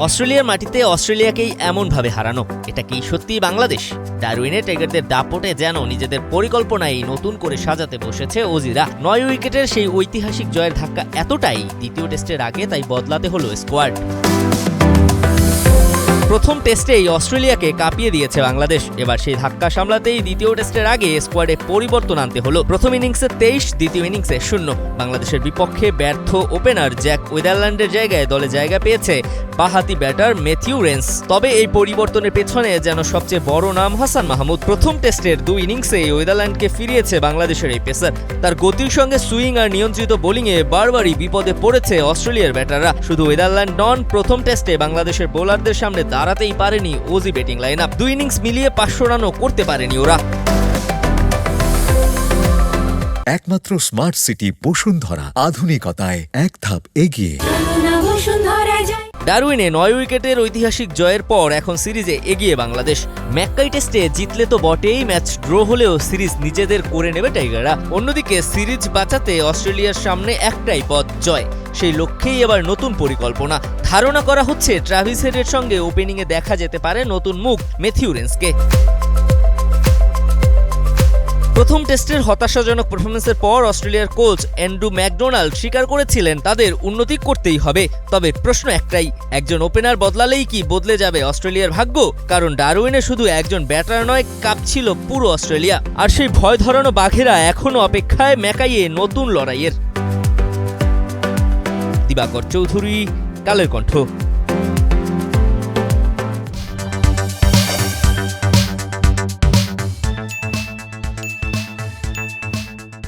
অস্ট্রেলিয়ার মাটিতে অস্ট্রেলিয়াকেই এমনভাবে হারানো, এটা কি সত্যি বাংলাদেশ? ডারউইনে টাইগারদের দাপটে যেন নিজেদের পরিকল্পনায় নতুন করে সাজাতে বসেছে অজিরা। 9 উইকেটের সেই ঐতিহাসিক জয়ের ধাক্কা এতটাই, দ্বিতীয় টেস্টের আগে তাই বদলাতে হলো স্কোয়াড। প্রথম টেস্টেই অস্ট্রেলিয়াকে কাঁপিয়ে দিয়েছে বাংলাদেশ, এবার সেই ধাক্কা সামলাতেই দ্বিতীয় টেস্টের আগে স্কোয়াডে পরিবর্তন আনতে হলো। প্রথম ইনিংসে 23, দ্বিতীয় ইনিংসে 0। বাংলাদেশের বিপক্ষে ব্যর্থ ওপেনার জ্যাক ওয়েদারল্যান্ডের জায়গায় দলে জায়গা পেয়েছে বাঁহাতি ব্যাটার ম্যাথিউ রেন্স। তবে এই পরিবর্তনের পেছনে যেন সবচেয়ে বড় নাম হাসান মাহমুদ। প্রথম টেস্টের 2 ইনিংসে ওয়েদারল্যান্ডকে ফিরিয়েছে বাংলাদেশের এই পেসার। তার গতির সঙ্গে সুইং আর নিয়ন্ত্রিত বোলিংয়ে বারবারই বিপদে পড়েছে অস্ট্রেলিয়ার ব্যাটাররা। শুধু ওয়েদারল্যান্ড নন, প্রথম টেস্টে বাংলাদেশের বোলারদের সামনে দাঁড়াতেই পারেনি Aussie batting line up. 2 innings মিলিয়ে 500 রানও করতে পারেনি ওরা। একমাত্র স্মার্ট সিটি বসুন্ধরা, আধুনিকতায় এক ধাপ এগিয়ে। ডারউইনে 9 উইকেটের ঐতিহাসিক জয়ের পর এখন সিরিজে এগিয়ে বাংলাদেশ। ম্যাককাই টেস্টে জিতলে তো বটেই, ম্যাচ ড্র হলেও সিরিজ নিজেদের করে নেবে টাইগাররা। অন্যদিকে সিরিজ বাঁচাতে অস্ট্রেলিয়ার সামনে একটাই পথ, জয়। সেই লক্ষ্যেই এবার নতুন পরিকল্পনা। ধারণা করা হচ্ছে ট্রাভিস হেডের সঙ্গে ওপেনিংয়ে দেখা যেতে পারে নতুন মুখ ম্যাথিউ রেন্সকে। প্রথম টেস্টের হতাশাজনক পারফরমেন্সের পর অস্ট্রেলিয়ার কোচ অ্যান্ড্রু ম্যাকডোনাল্ড স্বীকার করেছিলেন তাদের উন্নতি করতেই হবে। তবে প্রশ্ন একটাই, একজন ওপেনার বদলালেই কি বদলে যাবে অস্ট্রেলিয়ার ভাগ্য? কারণ ডারউইনে শুধু একজন ব্যাটার নয়, কাঁপছিল পুরো অস্ট্রেলিয়া। আর সেই ভয় ধরানো বাঘেরা এখনো অপেক্ষায় ম্যাকাইয়ে নতুন লড়াইয়ের। দিবাকর চৌধুরী, কালের কণ্ঠ।